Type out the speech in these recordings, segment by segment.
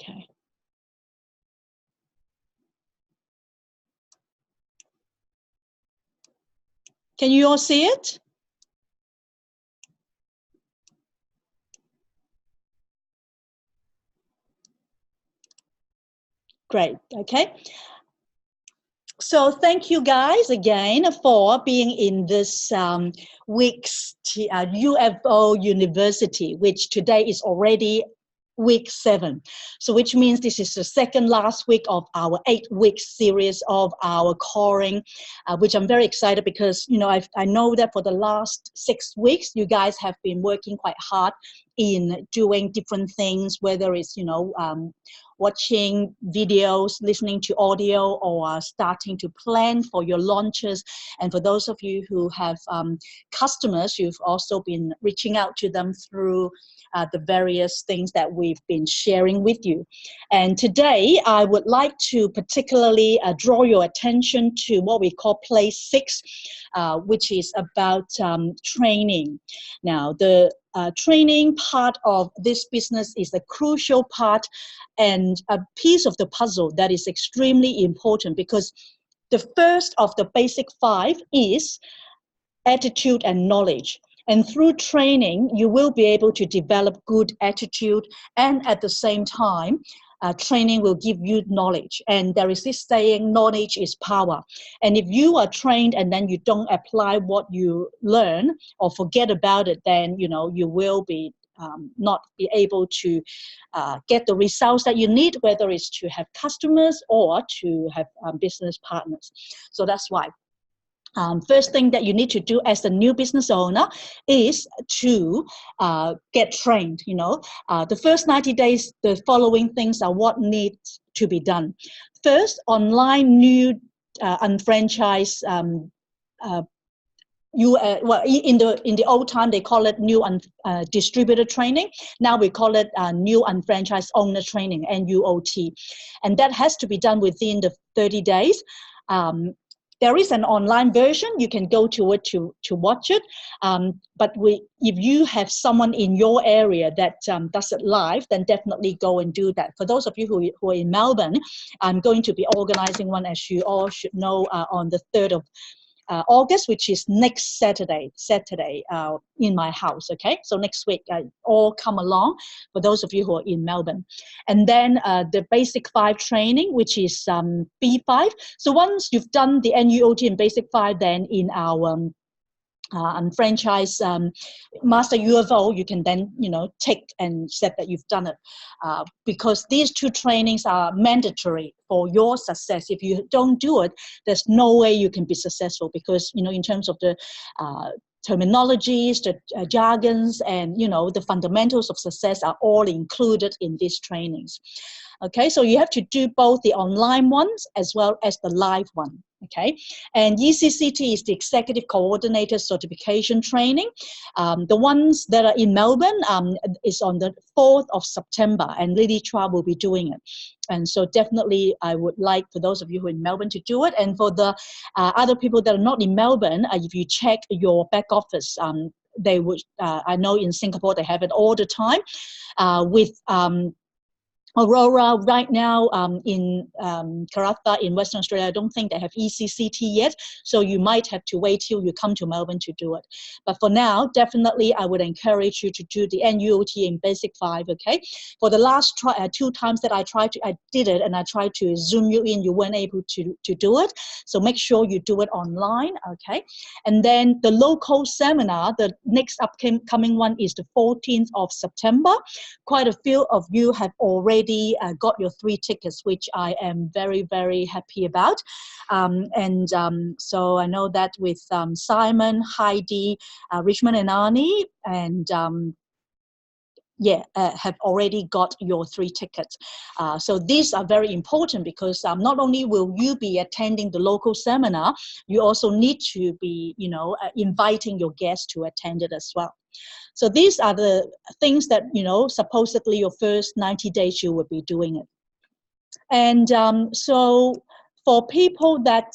Okay. Can you all see it? Great, okay. So thank you guys again for being in this week's UFO University, which today is already week 7. So which means this is the second last week of our 8-week series of our coring, which I'm very excited because, you know, I know that for the last 6 weeks, you guys have been working quite hard in doing different things, whether it's, you know, watching videos, listening to audio, or starting to plan for your launches. And for those of you who have customers, you've also been reaching out to them through the various things that we've been sharing with you. And today, I would like to particularly draw your attention to what we call place 6, which is about training. Now, the training part of this business is a crucial part and a piece of the puzzle that is extremely important, because the first of the basic 5 is attitude and knowledge. And through training, you will be able to develop good attitude, and at the same time, training will give you knowledge. And there is this saying, knowledge is power. And if you are trained and then you don't apply what you learn or forget about it, then, you know, you will be not be able to get the results that you need, whether it's to have customers or to have business partners. So that's why. First thing that you need to do as a new business owner is to get trained. You know, the first 90 days, the following things are what needs to be done. First, online new unfranchised well, in the old time they call it new distributor training. Now we call it new unfranchised owner training, NUOT, and that has to be done within the 30 days. There is an online version. You can go to it to watch it. But if you have someone in your area that does it live, then definitely go and do that. For those of you who are in Melbourne, I'm going to be organizing one, as you all should know, on the 3rd of August, which is next Saturday in my house, okay? So next week, all come along for those of you who are in Melbourne. And then the basic 5 training, which is B5. So once you've done the NUOT and basic 5, then in our franchise master UFO, you can then, you know, take and set that you've done it, because these 2 trainings are mandatory for your success. If you don't do it, there's no way you can be successful, because, you know, in terms of the terminologies, the jargons, and, you know, the fundamentals of success are all included in these trainings. Okay, so you have to do both the online ones as well as the live one. Okay, and ECCT is the Executive Coordinator Certification Training. The ones that are in Melbourne is on the 4th of September, and Lily Chua will be doing it. And so definitely I would like for those of you who are in Melbourne to do it. And for the other people that are not in Melbourne, if you check your back office, they would, I know in Singapore they have it all the time with Aurora right now in Karratha in Western Australia. I don't think they have ECCT yet, so you might have to wait till you come to Melbourne to do it. But for now, definitely I would encourage you to do the NUOT in Basic 5, okay? For the last 2 times that I did it, and I tried to Zoom you in, you weren't able to do it. So make sure you do it online, okay? And then the local seminar, the next upcoming one is the 14th of September. Quite a few of you have already got your 3 tickets, which I am very, very happy about. So I know that with Simon, Heidi, Richmond and Arnie, and have already got your 3 tickets. So these are very important, because not only will you be attending the local seminar, you also need to be, you know, inviting your guests to attend it as well. So these are the things that, you know, supposedly your first 90 days you will be doing it. And so for people that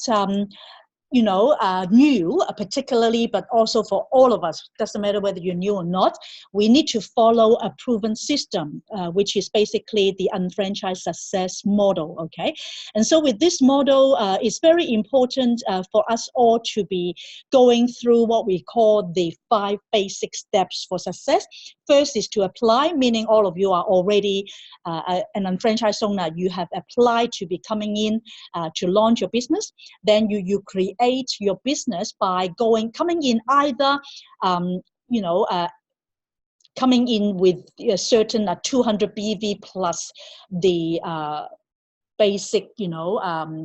new, particularly, but also for all of us, doesn't matter whether you're new or not, we need to follow a proven system, which is basically the unfranchised success model, okay? And so with this model, it's very important for us all to be going through what we call the 5 basic steps for success. First is to apply, meaning all of you are already an unfranchised owner. You have applied to be coming in to launch your business. Then you create your business by coming in either, coming in with a certain 200 BV plus the basic,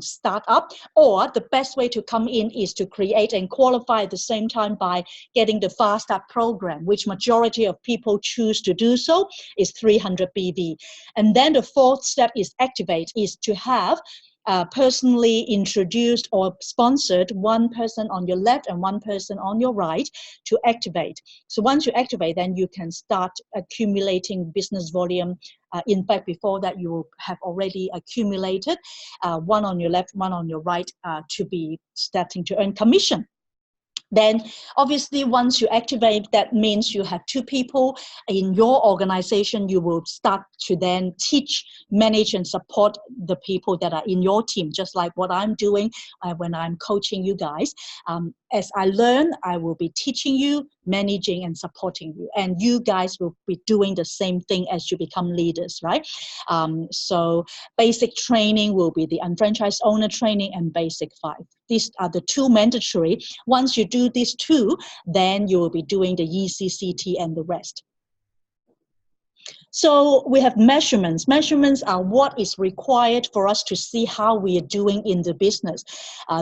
startup, or the best way to come in is to create and qualify at the same time by getting the Fast Start program, which majority of people choose to do so, is 300 BV. And then the 4th step is activate, is to have personally introduced or sponsored one person on your left and one person on your right to activate. So once you activate, then you can start accumulating business volume. In fact, before that, you have already accumulated one on your left, one on your right to be starting to earn commission. Then obviously once you activate, that means you have 2 people in your organization. You will start to then teach, manage, and support the people that are in your team, just like what I'm doing when I'm coaching you guys. As I learn, I will be teaching you, managing, and supporting you. And you guys will be doing the same thing as you become leaders, right? So basic training will be the unfranchised owner training and basic 5. These are the 2 mandatory. Once you do these 2, then you will be doing the ECCT and the rest. So we have measurements. Measurements are what is required for us to see how we are doing in the business.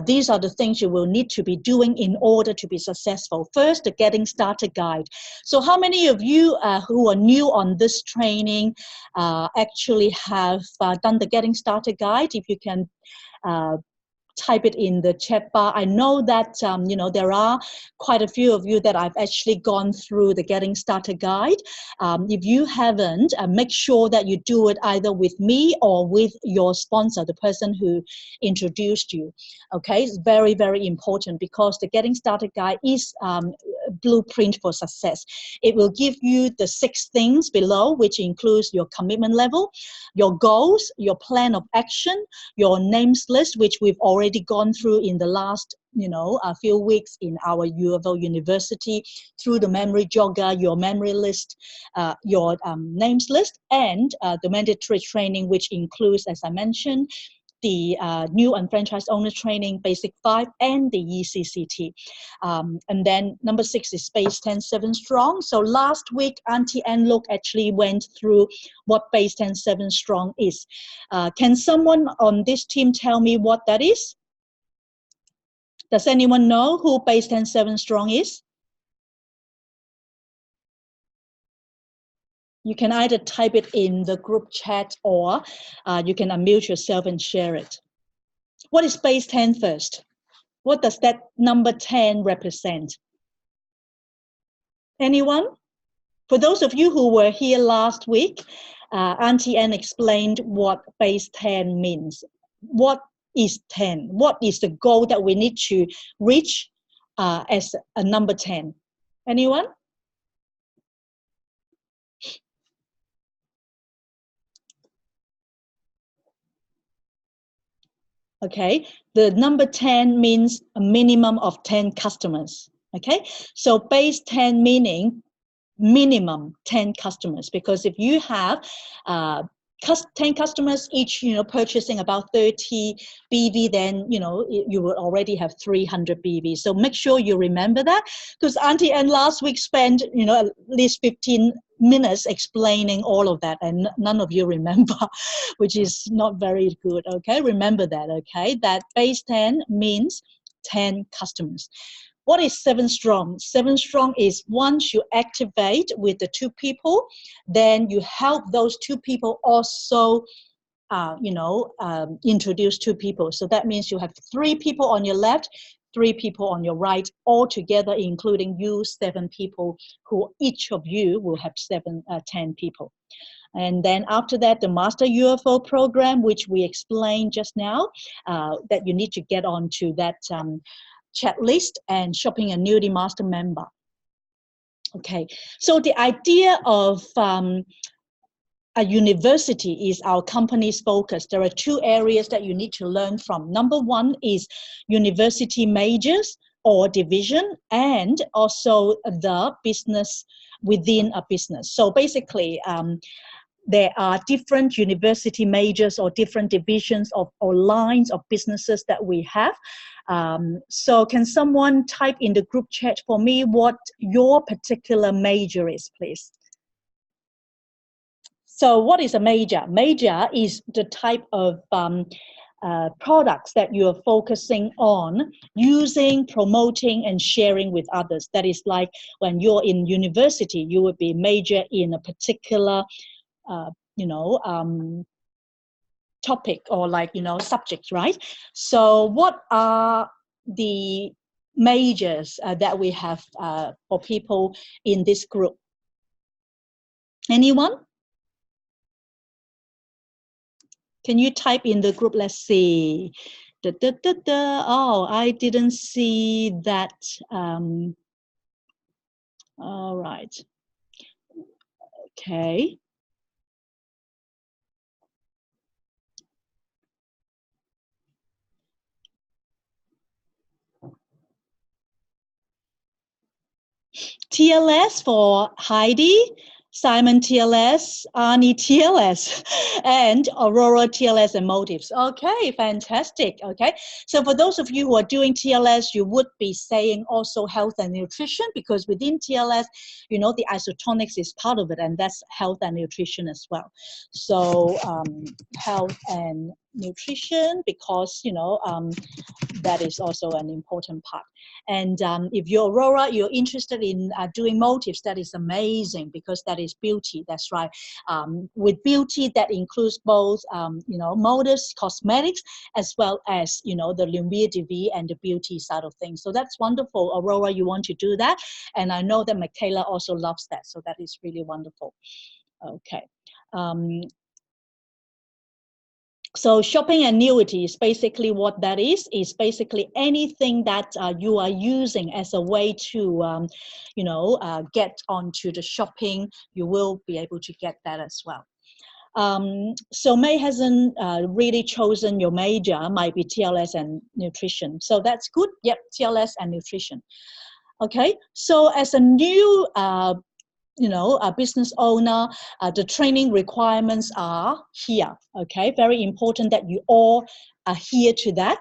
These are the things you will need to be doing in order to be successful. First, the Getting Started Guide. So how many of you who are new on this training actually have done the Getting Started Guide? If you can type it in the chat bar. I know that, there are quite a few of you that I've actually gone through the Getting Started Guide. If you haven't, make sure that you do it either with me or with your sponsor, the person who introduced you. Okay, it's very, very important because the Getting Started Guide is a blueprint for success. It will give you the 6 things below, which includes your commitment level, your goals, your plan of action, your names list, which we've already gone through in the last a few weeks in our UFO University, through the memory jogger, your memory list, your names list, and the mandatory training, which includes, as I mentioned, the new unfranchised owner training, basic 5, and the ECCT. And then number 6 is Base 10 7 Strong. So last week, Auntie Anne Look actually went through what Base 10 7 Strong is. Can someone on this team tell me what that is? Does anyone know who Base 10 7 Strong is? You can either type it in the group chat or you can unmute yourself and share it. What is Base 10 first? What does that number 10 represent? Anyone? For those of you who were here last week, Auntie Anne explained what Base 10 means. What is 10? What is the goal that we need to reach as a number 10? Anyone? Okay, the number 10 means a minimum of 10 customers. Okay, so Base 10 meaning minimum 10 customers, because if you have 10 customers each, purchasing about 30 BV, then, you will already have 300 BV. So make sure you remember that, because Auntie Anne last week spent, at least 15 minutes explaining all of that, and none of you remember, which is not very good, okay? Remember that, okay? That Base 10 means 10 customers. What is 7 Strong? 7 Strong is once you activate with the 2 people, then you help those 2 people also, introduce 2 people. So that means you have 3 people on your left, 3 people on your right, all together, including you, 7 people, who each of you will have 10 people. And then after that, the Master UFO program, which we explained just now, that you need to get onto that checklist and shopping annuity master member. Okay, so the idea of a university is our company's focus. There are two areas that you need to learn from. Number one is university majors or division, and also the business within a business. So basically, there are different university majors or different divisions of or lines of businesses that we have. So can someone type in the group chat for me what your particular major is, please? So what is a major? Major is the type of products that you are focusing on using, promoting, and sharing with others. That is like when you're in university, you would be major in a particular topic or subject, right? So what are the majors that we have for people in this group? Anyone? Can you type in the group? Let's see. Oh, I didn't see that. All right. Okay. TLS for Heidi, Simon TLS, Arnie TLS, and Aurora TLS and motives. Okay, fantastic. Okay, so for those of you who are doing TLS, you would be saying also health and nutrition, because within TLS, the isotonics is part of it, and that's health and nutrition as well. So health and nutrition, because that is also an important part. And if you're Aurora, you're interested in doing motives, that is amazing, because that is beauty. That's right. With beauty, that includes both, motives, cosmetics, as well as, the Lumiere de Vie and the beauty side of things. So that's wonderful. Aurora, you want to do that. And I know that Michaela also loves that. So that is really wonderful. Okay. So shopping annuity is basically what that is basically anything that you are using as a way to, get onto the shopping, you will be able to get that as well. So May hasn't really chosen your major, might be TLS and nutrition. So that's good. Yep, TLS and nutrition. Okay, so as a new a business owner, the training requirements are here, okay? Very important that you all adhere to that.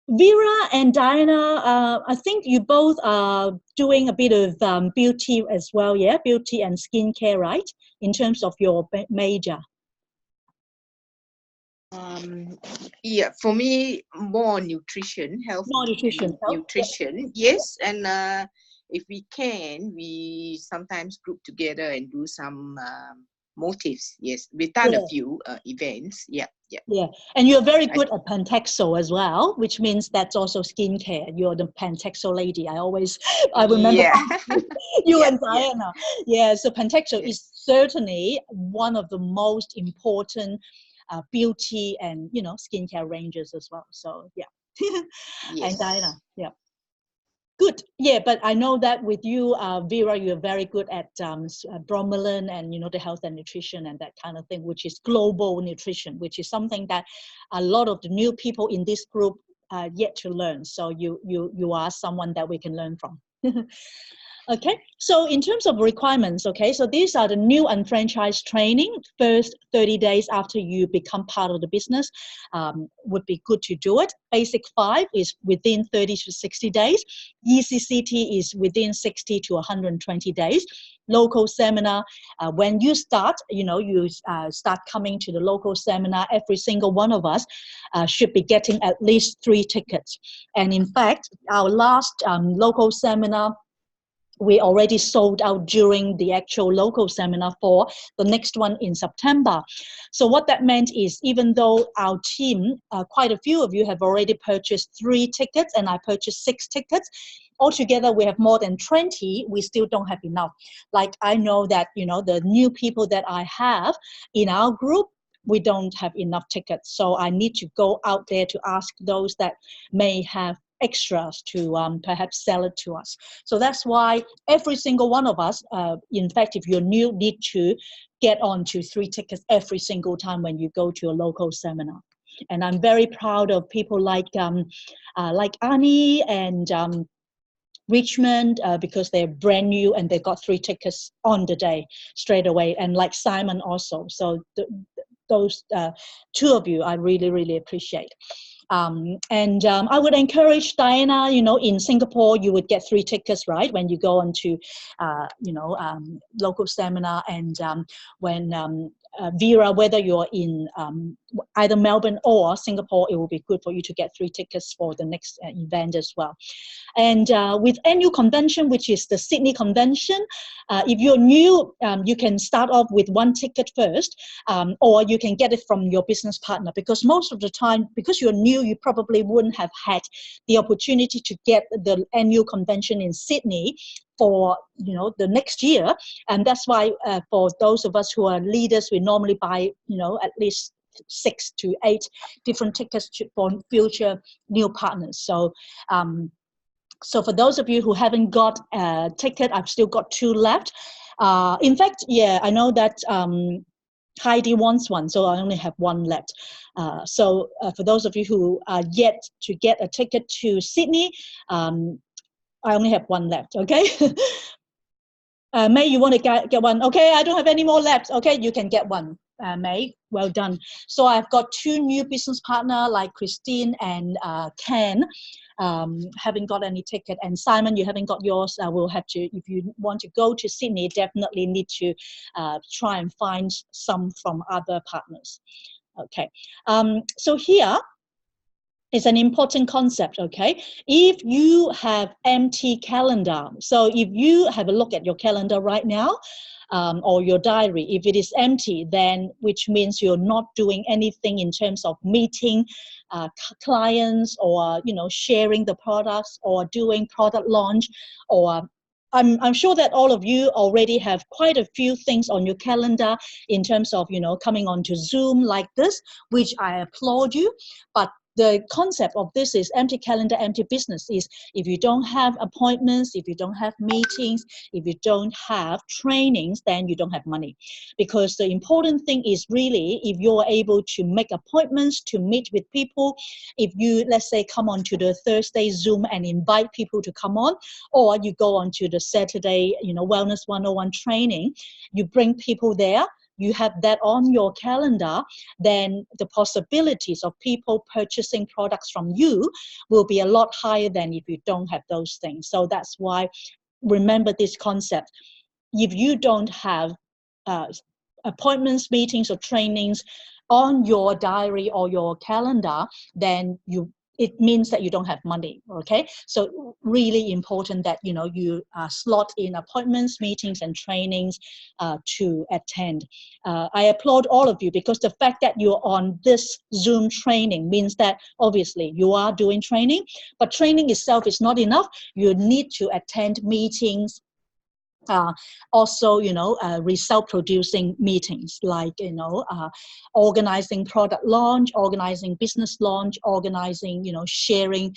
Vera and Diana, I think you both are doing a bit of beauty as well, yeah? Beauty and skincare, right? In terms of your major. Yeah, for me, more nutrition, health. More nutrition. Nutrition, yes. And if we can, we sometimes group together and do some motives. Yes, we've done a few events. Yeah. And you're very good at Pantexo as well, which means that's also skincare. You're the Pantexo lady. I remember you and Diana. Yeah, so Pantexo is certainly one of the most important beauty and skincare ranges as well. So and Diana, good. Yeah, but I know that with you, Vera, you're very good at bromelain and the health and nutrition and that kind of thing, which is global nutrition, which is something that a lot of the new people in this group are yet to learn. So you are someone that we can learn from. Okay, so in terms of requirements, okay, so these are the new unfranchised training. First 30 days after you become part of the business would be good to do it. Basic 5 is within 30 to 60 days. ECCT is within 60 to 120 days. Local seminar, when you start, you start coming to the local seminar, every single one of us should be getting at least 3 tickets. And in fact, our last local seminar, we already sold out during the actual local seminar for the next one in September. So what that meant is, even though our team, quite a few of you have already purchased 3 tickets and I purchased 6 tickets, altogether we have more than 20, we still don't have enough. Like I know that, the new people that I have in our group, we don't have enough tickets. So I need to go out there to ask those that may have extras to perhaps sell it to us. So that's why every single one of us, in fact, if you're new, need to get on to 3 tickets every single time when you go to a local seminar. And I'm very proud of people like Annie and Richmond, because they're brand new and they got 3 tickets on the day straight away, and like Simon also. So those 2 of you I really, really appreciate. I would encourage Diana, you know, in Singapore, you would get 3 tickets, right? When you go on to, local seminar, and when Vera, whether you're in either Melbourne or Singapore, it will be good for you to get 3 tickets for the next event as well. And with annual convention, which is the Sydney convention, if you're new, you can start off with 1 ticket first, or you can get it from your business partner, because most of the time, because you're new, you probably wouldn't have had the opportunity to get the annual convention in Sydney for, you know, the next year. And that's why for those of us who are leaders, we normally buy, you know, at least 6 to 8 different tickets for future new partners. So so for those of you who haven't got a ticket, I've still got 2 left. In fact, yeah, I know that Heidi wants one, so I only have 1 left. So for those of you who are yet to get a ticket to Sydney, I only have 1 left, okay? May, you want to get one? Okay, I don't have any more left. Okay, you can get one, May. Well done. So I've got 2 new business partners like Christine and Ken. Haven't got any ticket, and Simon, you haven't got yours. We'll have to, if you want to go to Sydney, definitely need to try and find some from other partners. Okay, so here is an important concept. Okay, if you have empty calendar, so if you have a look at your calendar right now, or your diary, if it is empty, then which means you're not doing anything in terms of meeting clients, or, you know, sharing the products, or doing product launch, or I'm sure that all of you already have quite a few things on your calendar in terms of, you know, coming onto Zoom like this, which I applaud you. But the concept of this is empty calendar, empty business, is if you don't have appointments, if you don't have meetings, if you don't have trainings, then you don't have money. Because the important thing is really, if you're able to make appointments, to meet with people, if you, let's say, come on to the Thursday Zoom and invite people to come on, or you go on to the Saturday, you know, Wellness 101 training, you bring people there, you have that on your calendar, then the possibilities of people purchasing products from you will be a lot higher than if you don't have those things. So that's why, remember this concept. If you don't have appointments, meetings, or trainings on your diary or your calendar, then it means that you don't have money. Okay, so really important that, you know, you slot in appointments, meetings, and trainings to attend. I applaud all of you, because the fact that you're on this Zoom training means that obviously you are doing training, but training itself is not enough. You need to attend meetings, also, you know, result producing meetings, like, you know, organizing product launch, organizing business launch, organizing, you know, sharing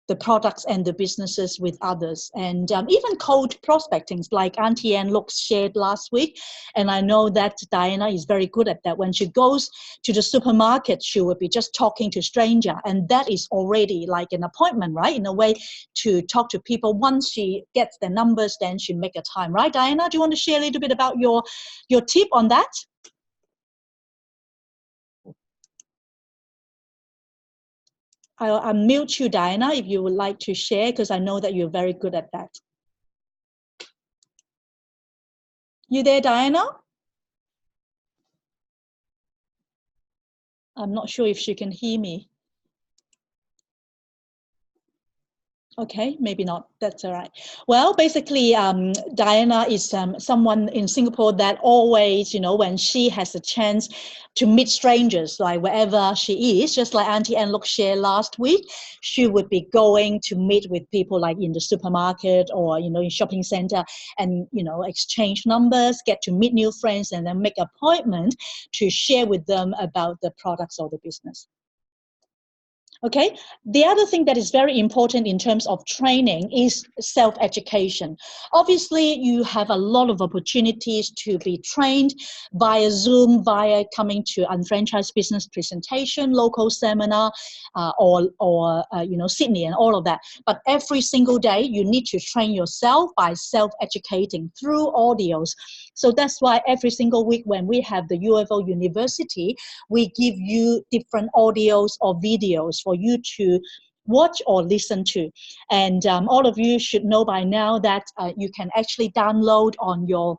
the products and the businesses with others, and even cold prospecting, like Auntie Anne Looks shared last week. And I know that Diana is very good at that. When she goes to the supermarket, she will be just talking to stranger, and that is already like an appointment, right? In a way, to talk to people. Once she gets the numbers, then she make a time, right? Diana, do you want to share a little bit about your tip on that? I'll unmute you, Diana, if you would like to share, because I know that you're very good at that. You there, Diana? I'm not sure if she can hear me. Okay, maybe not. That's all right. Well, basically, Diana is someone in Singapore that always, when she has a chance to meet strangers, like wherever she is, just like Auntie Anne Look shared last week, she would be going to meet with people like in the supermarket or, in shopping center and, exchange numbers, get to meet new friends and then make an appointment to share with them about the products or the business. Okay. The other thing that is very important in terms of training is self-education. Obviously, you have a lot of opportunities to be trained via Zoom, via coming to unfranchised business presentation, local seminar, or Sydney and all of that. But every single day, you need to train yourself by self-educating through audios. So that's why every single week when we have the UFO University, we give you different audios or videos for you to watch or listen to. And all of you should know by now that you can actually download on your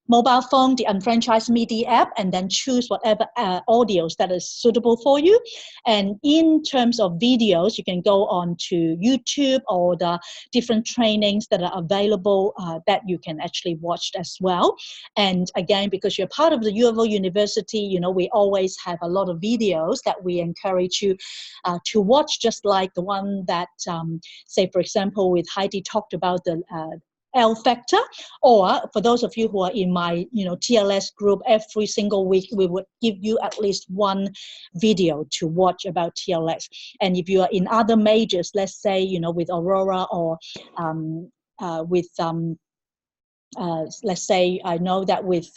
mobile phone, the Unfranchised Media app, and then choose whatever audios that is suitable for you. And in terms of videos, you can go on to YouTube or the different trainings that are available that you can actually watch as well. And again, because you're part of the UFO University, we always have a lot of videos that we encourage you to watch, just like the one that, say, for example, with Heidi talked about the L factor, or for those of you who are in my TLS group, every single week we would give you at least one video to watch about TLS. And if you are in other majors, let's say with Aurora or with let's say I know that with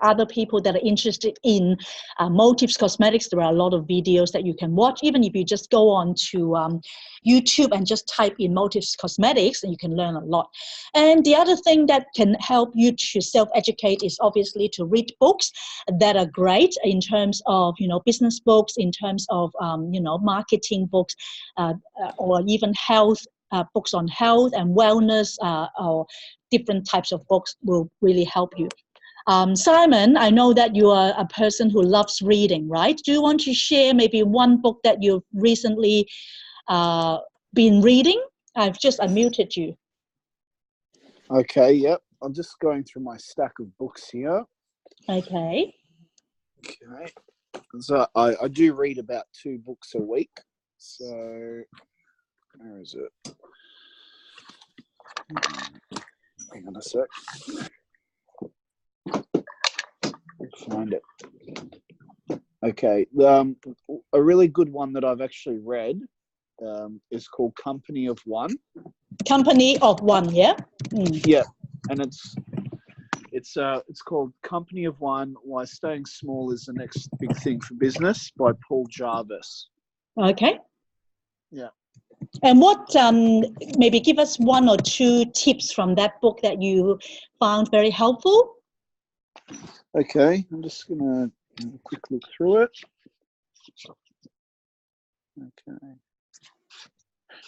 other people that are interested in Motives Cosmetics, there are a lot of videos that you can watch. Even if you just go on to YouTube and just type in Motives Cosmetics, and you can learn a lot. And the other thing that can help you to self-educate is obviously to read books that are great in terms of business books, in terms of marketing books, or even health books on health and wellness, or different types of books will really help you. Simon, I know that you are a person who loves reading, right? Do you want to share maybe one book that you've recently been reading? I've just unmuted you. Okay, yep. I'm just going through my stack of books here. Okay. Okay. So I do read about 2 books a week. So where is it? Hang on a sec. Find it. Okay. A really good one that I've actually read is called Company of One. Company of One, yeah? Mm. Yeah. And it's called Company of One, Why Staying Small is the Next Big Thing for Business by Paul Jarvis. Okay. Yeah. And what, maybe give us 1 or 2 tips from that book that you found very helpful? Okay, I'm just going to have a quick look through it. Okay.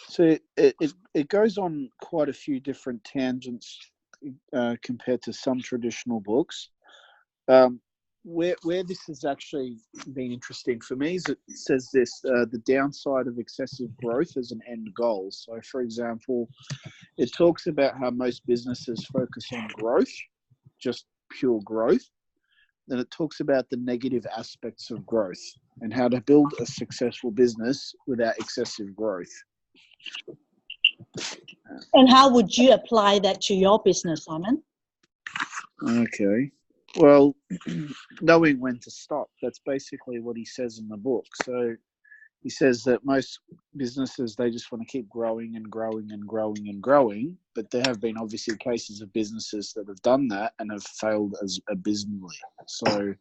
So it goes on quite a few different tangents compared to some traditional books. Where this has actually been interesting for me is it says this, the downside of excessive growth as an end goal. So, for example, it talks about how most businesses focus on growth, just pure growth. Then it talks about the negative aspects of growth and how to build a successful business without excessive growth. And how would you apply that to your business, Simon? Okay. Well, knowing when to stop, that's basically what he says in the book. So he says that most businesses, they just want to keep growing and growing and growing and growing. But there have been obviously cases of businesses that have done that and have failed as abysmally. So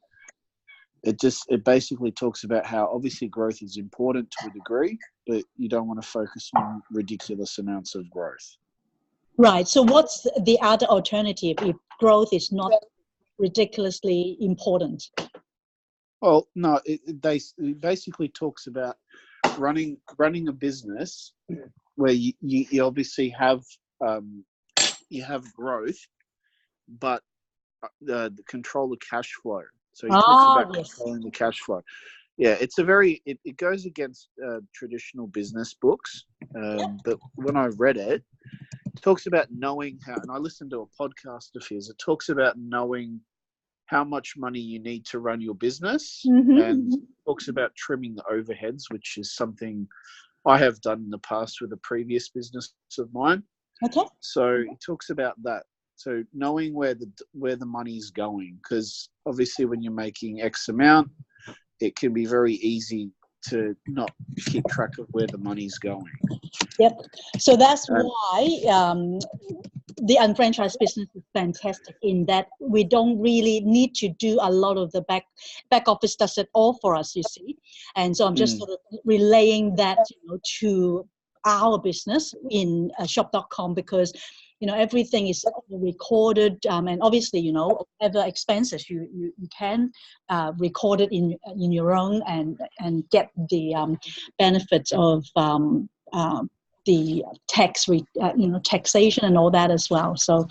it basically talks about how obviously growth is important to a degree, but you don't want to focus on ridiculous amounts of growth. Right. So what's the other alternative if growth is not ridiculously important? Well, no, it basically talks about running a business where you obviously have growth, but the control the cash flow. So he talks about controlling the cash flow. yeah, it's a very, it goes against traditional business books. But when I read it, it talks about knowing how, and I listened to a podcast of his, it talks about knowing how much money you need to run your business, and talks about trimming the overheads, which is something I have done in the past with a previous business of mine. Okay. So it talks about that. So knowing where the money's going, because obviously when you're making X amount, it can be very easy to not keep track of where the money's going. Yep. So that's why the unfranchised business is fantastic in that we don't really need to do a lot of the back office does it all for us, you see. And so I'm just sort of relaying that, to our business in shop.com, because everything is recorded, and obviously whatever expenses you can record it in your own and get the benefits of the taxation and all that as well. So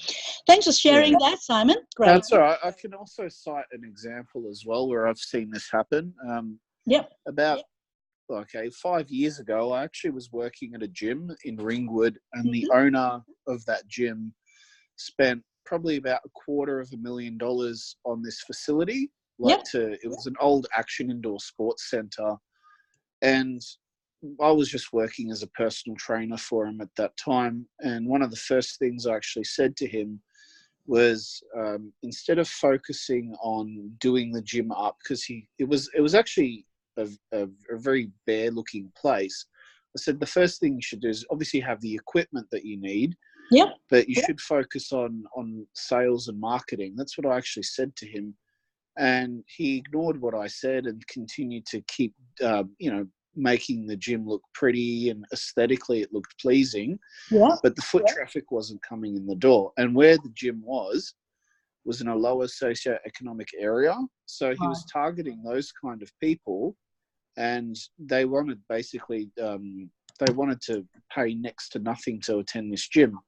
thanks for sharing that, Simon. Great. That's all right. I can also cite an example as well where I've seen this happen. About 5 years ago, I actually was working at a gym in Ringwood, and the owner of that gym spent probably about $250,000 on this facility. It was an old action indoor sports center, and I was just working as a personal trainer for him at that time. And one of the first things I actually said to him was, instead of focusing on doing the gym up, because it was actually a very bare looking place. I said, the first thing you should do is obviously have the equipment that you need, but you should focus on sales and marketing. That's what I actually said to him. And he ignored what I said and continued to keep, making the gym look pretty, and aesthetically it looked pleasing, but the foot traffic wasn't coming in the door. And where the gym was in a lower socioeconomic area. So he was targeting those kind of people, and they wanted to pay next to nothing to attend this gym.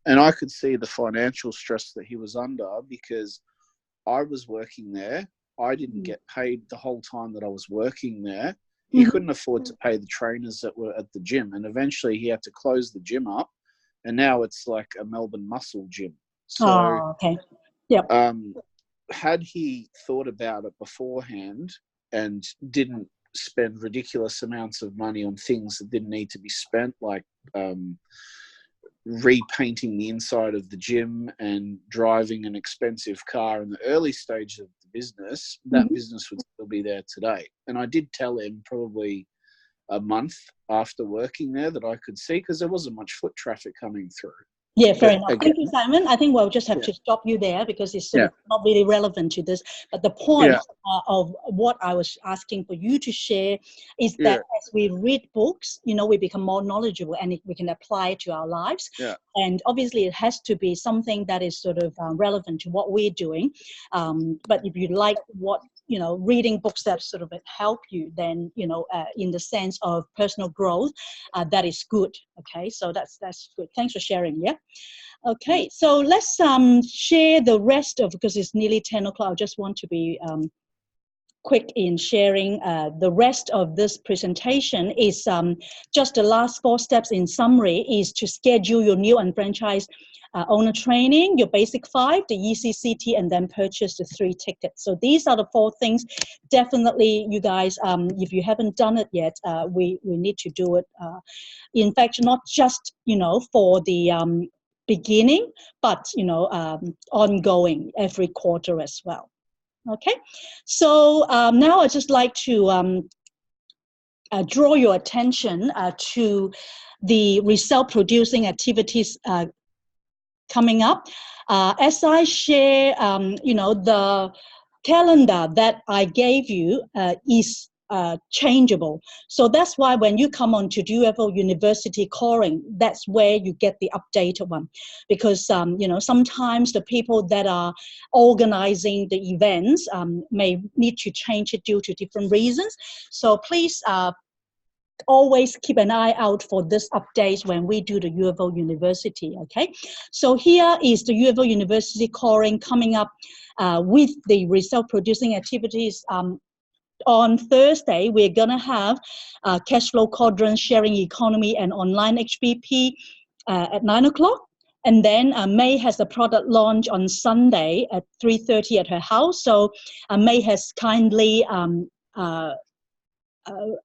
And I could see the financial stress that he was under, because I was working there. I didn't get paid the whole time that I was working there. He couldn't afford to pay the trainers that were at the gym. And eventually he had to close the gym up. And now it's like a Melbourne muscle gym. So had he thought about it beforehand and didn't spend ridiculous amounts of money on things that didn't need to be spent, like repainting the inside of the gym and driving an expensive car in the early stage of the business, that business would still be there today. And I did tell him probably a month after working there that I could see, because there wasn't much foot traffic coming through. Yeah, fair enough. Thank you, Simon. I think we'll just have to stop you there, because it's sort of not really relevant to this. But the point of what I was asking for you to share is that as we read books, we become more knowledgeable, and we can apply it to our lives. And obviously it has to be something that is sort of relevant to what we're doing. But if you like what reading books that sort of help you, then in the sense of personal growth, that is good. Okay, so that's good. Thanks for sharing. Okay, so let's share the rest of, because it's nearly 10 o'clock. I just want to be quick in sharing the rest of this presentation. Is just the last 4 steps in summary is to schedule your new unfranchised owner training, your basic 5, the ECCT, and then purchase the 3 tickets. So these are the 4 things. Definitely, you guys, if you haven't done it yet, we need to do it. In fact, not just for the beginning, but ongoing every quarter as well. Okay, so now I'd just like to draw your attention to the result producing activities coming up. As I share, the calendar that I gave you is changeable. So that's why when you come on to UFO University Calling, that's where you get the updated one. Because, sometimes the people that are organizing the events may need to change it due to different reasons. So please always keep an eye out for this update when we do the UFO University, okay? So here is the UFO University Calling coming up with the result producing activities on Thursday, we're going to have cash flow quadrant, sharing economy, and online HBP at 9 o'clock. And then May has a product launch on Sunday at 3:30 at her house. So May has kindly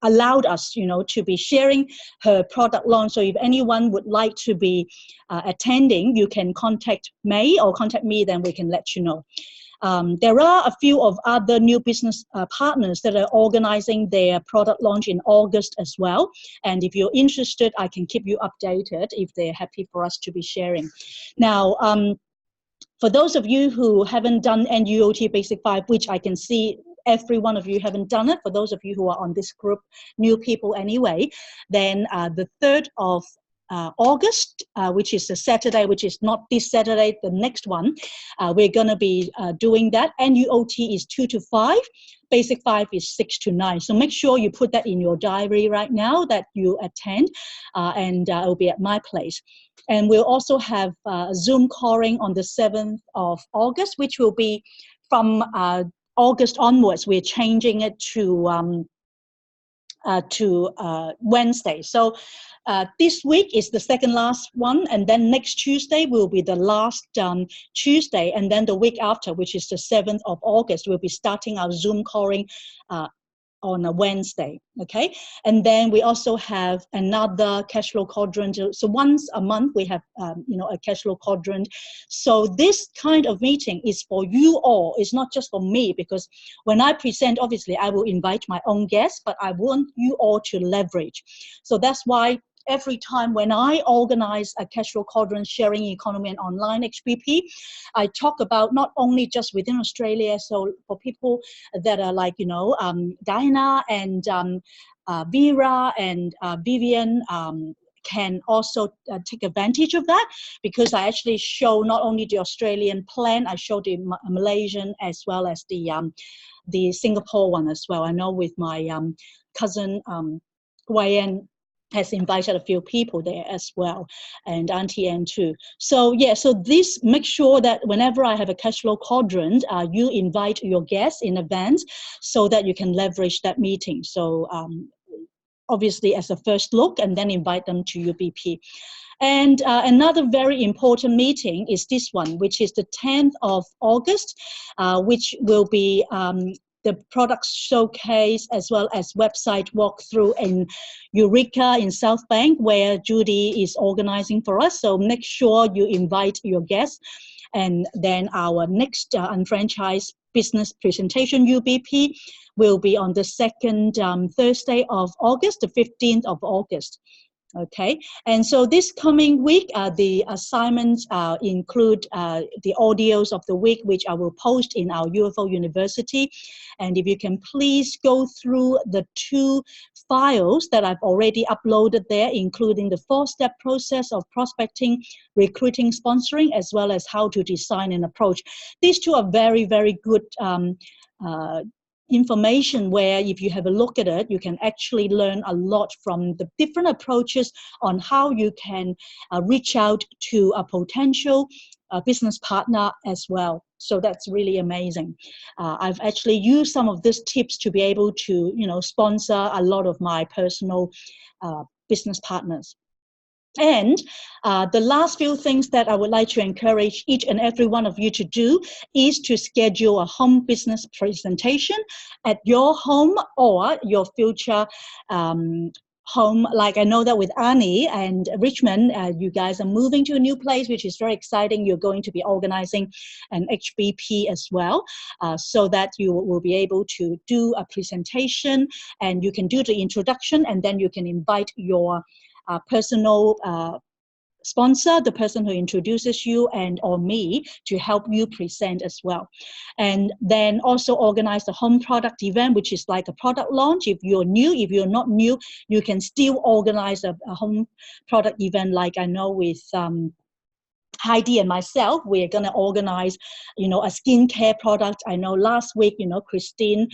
allowed us, to be sharing her product launch. So if anyone would like to be attending, you can contact May or contact me, then we can let you know. There are a few of other new business partners that are organizing their product launch in August as well. And if you're interested, I can keep you updated if they're happy for us to be sharing. Now, for those of you who haven't done NUOT Basic 5, which I can see every one of you haven't done it, for those of you who are on this group, new people anyway, then the 3rd of August, which is a Saturday, which is not this Saturday, the next one, we're going to be doing that. NUOT is 2 to 5. Basic 5 is 6 to 9. So make sure you put that in your diary right now that you attend, and it will be at my place. And we'll also have Zoom calling on the 7th of August, which will be from August onwards. We're changing it to Wednesday. So this week is the second last one, and then next Tuesday will be the last Tuesday, and then the week after, which is the 7th of August, we'll be starting our Zoom calling on a Wednesday, okay? And then we also have another cash flow quadrant. So once a month we have, a cash flow quadrant. So this kind of meeting is for you all. It's not just for me, because when I present, obviously I will invite my own guests, but I want you all to leverage. So that's why every time when I organize a cash flow quadrant, sharing economy, and online HBP, I talk about not only just within Australia, so for people that are like, Diana and Vera and Vivian can also take advantage of that, because I actually show not only the Australian plan, I show the Malaysian as well as the Singapore one as well. I know with my cousin Guyan has invited a few people there as well, and Auntie Anne too. So yeah, so this, make sure that whenever I have a cash flow quadrant, you invite your guests in advance so that you can leverage that meeting. So obviously as a first look, and then invite them to UBP. And another very important meeting is this one, which is the 10th of August, which will be the product showcase as well as website walkthrough in Eureka in South Bank, where Judy is organizing for us. So make sure you invite your guests. And then our next unfranchised business presentation, UBP, will be on the second Thursday of August, the 15th of August. Okay, and so this coming week, the assignments include the audios of the week, which I will post in our UFO University. And if you can please go through the 2 files that I've already uploaded there, including the 4-step process of prospecting, recruiting, sponsoring, as well as how to design an approach. These 2 are very, very good information where if you have a look at it, you can actually learn a lot from the different approaches on how you can reach out to a potential business partner as well. So that's really amazing. I've actually used some of these tips to be able to, sponsor a lot of my personal business partners. And the last few things that I would like to encourage each and every one of you to do is to schedule a home business presentation at your home or your future home. Like I know that with Annie and Richmond, you guys are moving to a new place, which is very exciting. You're going to be organizing an HBP as well, so that you will be able to do a presentation and you can do the introduction, and then you can invite your personal sponsor, the person who introduces you and or me, to help you present as well. And then also organize the home product event, which is like a product launch. If you're new, if you're not new, you can still organize a home product event, like I know with Heidi and myself, we're going to organize, a skincare product. I know last week, Christine,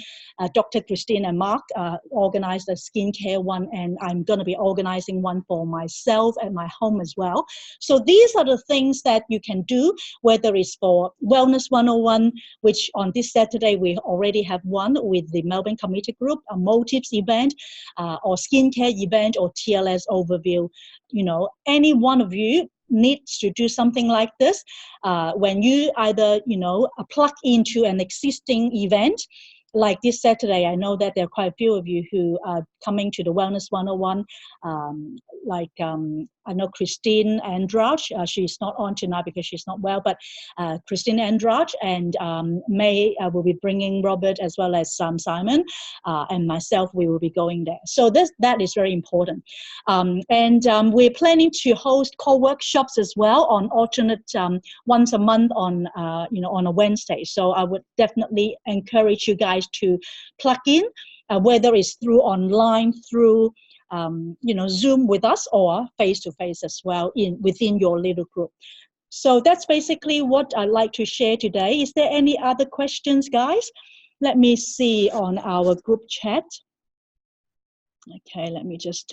Dr. Christine and Mark organized a skincare one, and I'm going to be organizing one for myself at my home as well. So these are the things that you can do, whether it's for Wellness 101, which on this Saturday we already have one with the Melbourne Committee Group, a Motives event, or skincare event, or TLS overview. Any one of you needs to do something like this. When you either plug into an existing event like this Saturday, I know that there are quite a few of you who are coming to the Wellness 101, I know Christine Andrade, she's not on tonight because she's not well, but Christine Andrade and May will be bringing Robert, as well as Simon, and myself, we will be going there. So that is very important. We're planning to host co-workshops as well on alternate once a month on a Wednesday. So I would definitely encourage you guys to plug in, whether it's through online, through Zoom with us, or face-to-face as well within your little group. So that's basically what I'd like to share today. Is there any other questions, guys? Let me see on our group chat. Okay, let me just